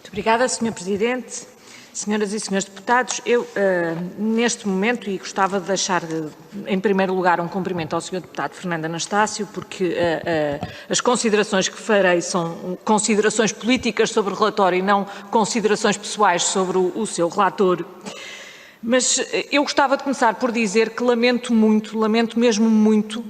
Muito obrigada, Sr. Presidente. Senhoras e senhores deputados, eu, neste momento, e gostava de deixar, em primeiro lugar, um cumprimento ao Sr. Deputado Fernando Anastácio, porque as considerações que farei são considerações políticas sobre o relatório e não considerações pessoais sobre o seu relator. Mas eu gostava de começar por dizer que lamento mesmo muito,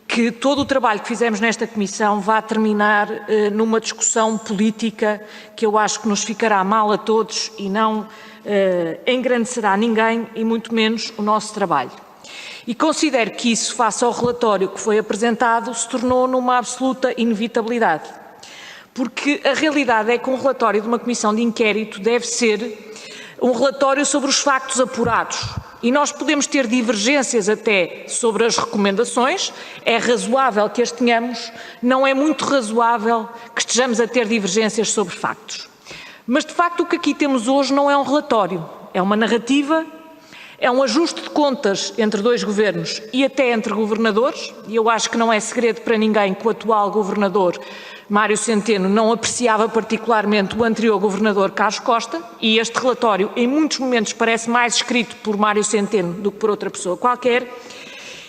que todo o trabalho que fizemos nesta Comissão vá terminar numa discussão política que eu acho que nos ficará mal a todos e não engrandecerá ninguém e muito menos o nosso trabalho. E considero que isso, face ao relatório que foi apresentado, se tornou numa absoluta inevitabilidade. Porque a realidade é que um relatório de uma Comissão de Inquérito deve ser um relatório sobre os factos apurados. E nós podemos ter divergências até sobre as recomendações, é razoável que as tenhamos, não é muito razoável que estejamos a ter divergências sobre factos. Mas, de facto, o que aqui temos hoje não é um relatório, é uma narrativa, é um ajuste de contas entre dois governos e até entre governadores, e eu acho que não é segredo para ninguém que o atual governador, Mário Centeno, não apreciava particularmente o anterior governador Carlos Costa, e este relatório em muitos momentos parece mais escrito por Mário Centeno do que por outra pessoa qualquer,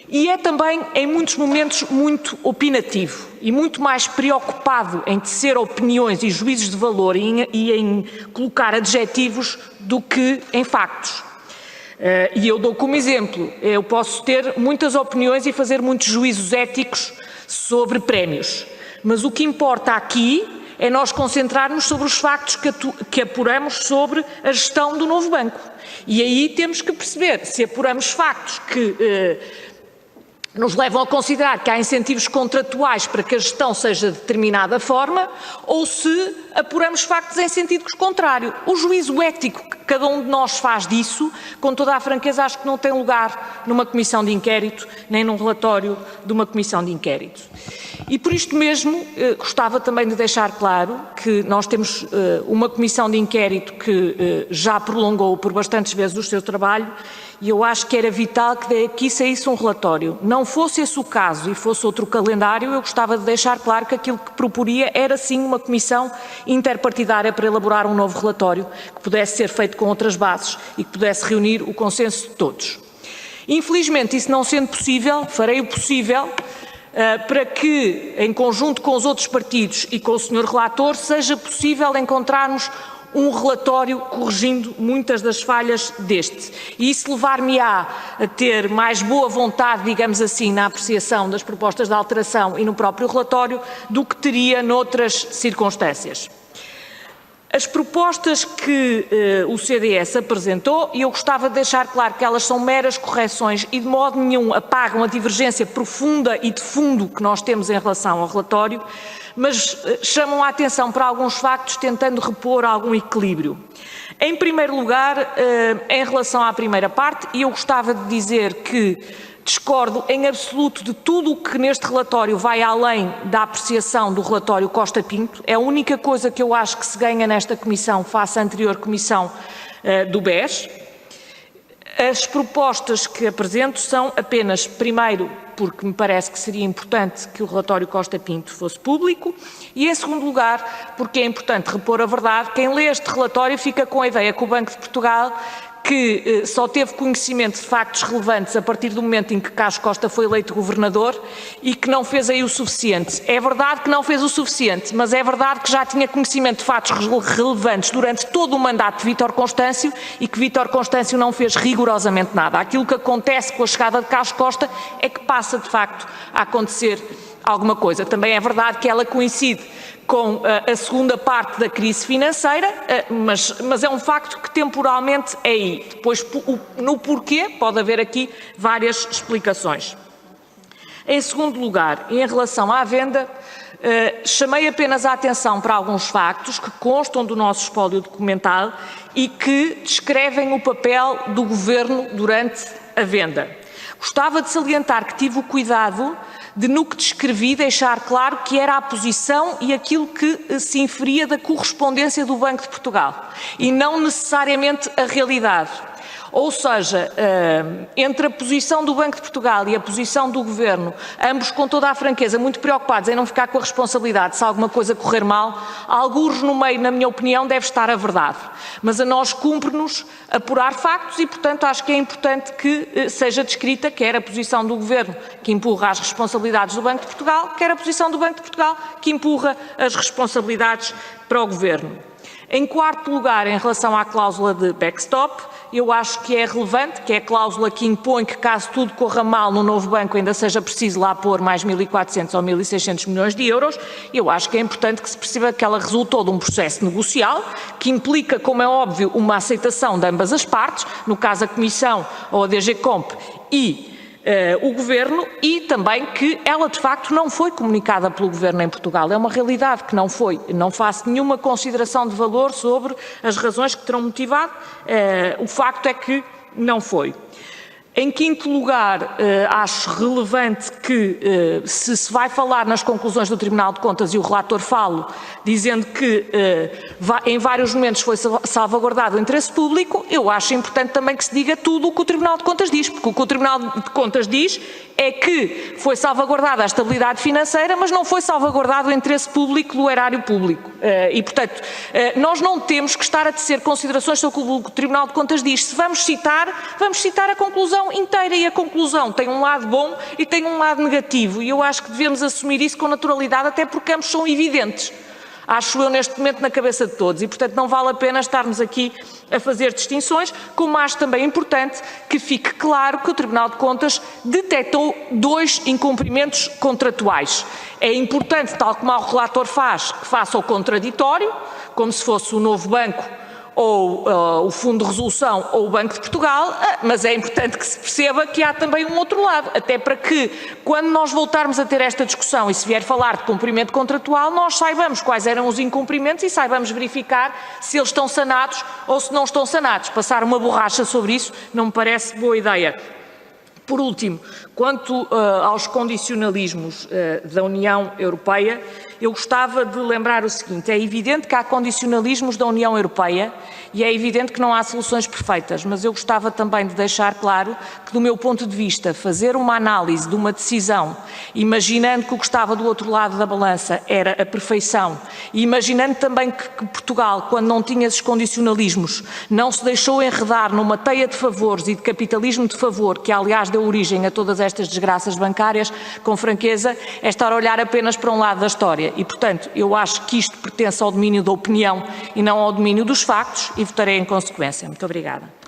e é também em muitos momentos muito opinativo e muito mais preocupado em tecer opiniões e juízos de valor e em colocar adjetivos do que em factos. E eu dou como exemplo, eu posso ter muitas opiniões e fazer muitos juízos éticos sobre prémios. Mas o que importa aqui é nós concentrarmos sobre os factos que apuramos sobre a gestão do novo banco. E aí temos que perceber se apuramos factos que nos levam a considerar que há incentivos contratuais para que a gestão seja de determinada forma ou se apuramos factos em sentido contrário. O juízo ético que cada um de nós faz disso, com toda a franqueza, acho que não tem lugar numa comissão de inquérito, nem num relatório de uma comissão de inquérito. E por isto mesmo, gostava também de deixar claro que nós temos uma comissão de inquérito que já prolongou por bastantes vezes o seu trabalho e eu acho que era vital que daqui saísse um relatório. Não fosse esse o caso e fosse outro calendário, eu gostava de deixar claro que aquilo que proporia era sim uma comissão interpartidária para elaborar um novo relatório que pudesse ser feito com outras bases e que pudesse reunir o consenso de todos. Infelizmente, isso não sendo possível, farei o possível para que, em conjunto com os outros partidos e com o Sr. Relator, seja possível encontrarmos um relatório corrigindo muitas das falhas deste. E isso levar-me-á a ter mais boa vontade, digamos assim, na apreciação das propostas de alteração e no próprio relatório do que teria noutras circunstâncias. As propostas que o CDS apresentou, e eu gostava de deixar claro que elas são meras correções e de modo nenhum apagam a divergência profunda e de fundo que nós temos em relação ao relatório, mas chamam a atenção para alguns factos tentando repor algum equilíbrio. Em primeiro lugar, em relação à primeira parte, e eu gostava de dizer que discordo em absoluto de tudo o que neste relatório vai além da apreciação do relatório Costa Pinto. É a única coisa que eu acho que se ganha nesta comissão face à anterior comissão do BES. As propostas que apresento são apenas, primeiro, porque me parece que seria importante que o relatório Costa Pinto fosse público e, em segundo lugar, porque é importante repor a verdade. Quem lê este relatório fica com a ideia que o Banco de Portugal, que só teve conhecimento de factos relevantes a partir do momento em que Carlos Costa foi eleito governador e que não fez aí o suficiente. É verdade que não fez o suficiente, mas é verdade que já tinha conhecimento de factos relevantes durante todo o mandato de Vítor Constâncio e que Vítor Constâncio não fez rigorosamente nada. Aquilo que acontece com a chegada de Carlos Costa é que passa, de facto, a acontecer alguma coisa. Também é verdade que ela coincide com a segunda parte da crise financeira, mas é um facto que temporalmente é aí. Depois, no porquê, pode haver aqui várias explicações. Em segundo lugar, em relação à venda, chamei apenas a atenção para alguns factos que constam do nosso espólio documental e que descrevem o papel do Governo durante a venda. Gostava de salientar que tive o cuidado de, no que descrevi, deixar claro que era a posição e aquilo que se inferia da correspondência do Banco de Portugal e não necessariamente a realidade. ou seja, entre a posição do Banco de Portugal e a posição do Governo, ambos com toda a franqueza muito preocupados em não ficar com a responsabilidade se alguma coisa correr mal, alguns no meio, na minha opinião, deve estar a verdade. Mas a nós cumpre-nos apurar factos e, portanto, acho que é importante que seja descrita quer a posição do Governo, que empurra as responsabilidades do Banco de Portugal, quer a posição do Banco de Portugal, que empurra as responsabilidades para o Governo. Em quarto lugar, em relação à cláusula de backstop, eu acho que é relevante, que é a cláusula que impõe que, caso tudo corra mal no novo banco, ainda seja preciso lá pôr mais 1.400 ou 1.600 milhões de euros. Eu acho que é importante que se perceba que ela resultou de um processo negocial, que implica, como é óbvio, uma aceitação de ambas as partes, no caso a Comissão ou a DG Comp e o Governo, e também que ela de facto não foi comunicada pelo Governo em Portugal. É uma realidade que não foi. Não faço nenhuma consideração de valor sobre as razões que terão motivado. O facto é que não foi. Em quinto lugar, acho relevante que se vai falar nas conclusões do Tribunal de Contas, e o relator fala, dizendo que em vários momentos foi salvaguardado o interesse público, eu acho importante também que se diga tudo o que o Tribunal de Contas diz, porque o que o Tribunal de Contas diz é que foi salvaguardada a estabilidade financeira, mas não foi salvaguardado o interesse público do erário público. E, portanto, nós não temos que estar a tecer considerações sobre o que o Tribunal de Contas diz. Se vamos citar a conclusão inteira, e a conclusão tem um lado bom e tem um lado negativo, e eu acho que devemos assumir isso com naturalidade, até porque ambos são evidentes. Acho eu neste momento na cabeça de todos e, portanto, não vale a pena estarmos aqui a fazer distinções, como acho também importante que fique claro que o Tribunal de Contas detectou 2 incumprimentos contratuais. É importante, tal como o relator faz, que faça o contraditório, como se fosse o novo banco ou o Fundo de Resolução ou o Banco de Portugal, mas é importante que se perceba que há também um outro lado, até para que, quando nós voltarmos a ter esta discussão e se vier falar de cumprimento contratual, nós saibamos quais eram os incumprimentos e saibamos verificar se eles estão sanados ou se não estão sanados. Passar uma borracha sobre isso não me parece boa ideia. Por último, quanto aos condicionalismos da União Europeia, eu gostava de lembrar o seguinte: é evidente que há condicionalismos da União Europeia e é evidente que não há soluções perfeitas, mas eu gostava também de deixar claro que, do meu ponto de vista, fazer uma análise de uma decisão, imaginando que o que estava do outro lado da balança era a perfeição, e imaginando também que Portugal, quando não tinha esses condicionalismos, não se deixou enredar numa teia de favores e de capitalismo de favor, que aliás deu origem a todas estas desgraças bancárias, com franqueza, é estar a olhar apenas para um lado da história. E, portanto, eu acho que isto pertence ao domínio da opinião e não ao domínio dos factos, e votarei em consequência. Muito obrigada.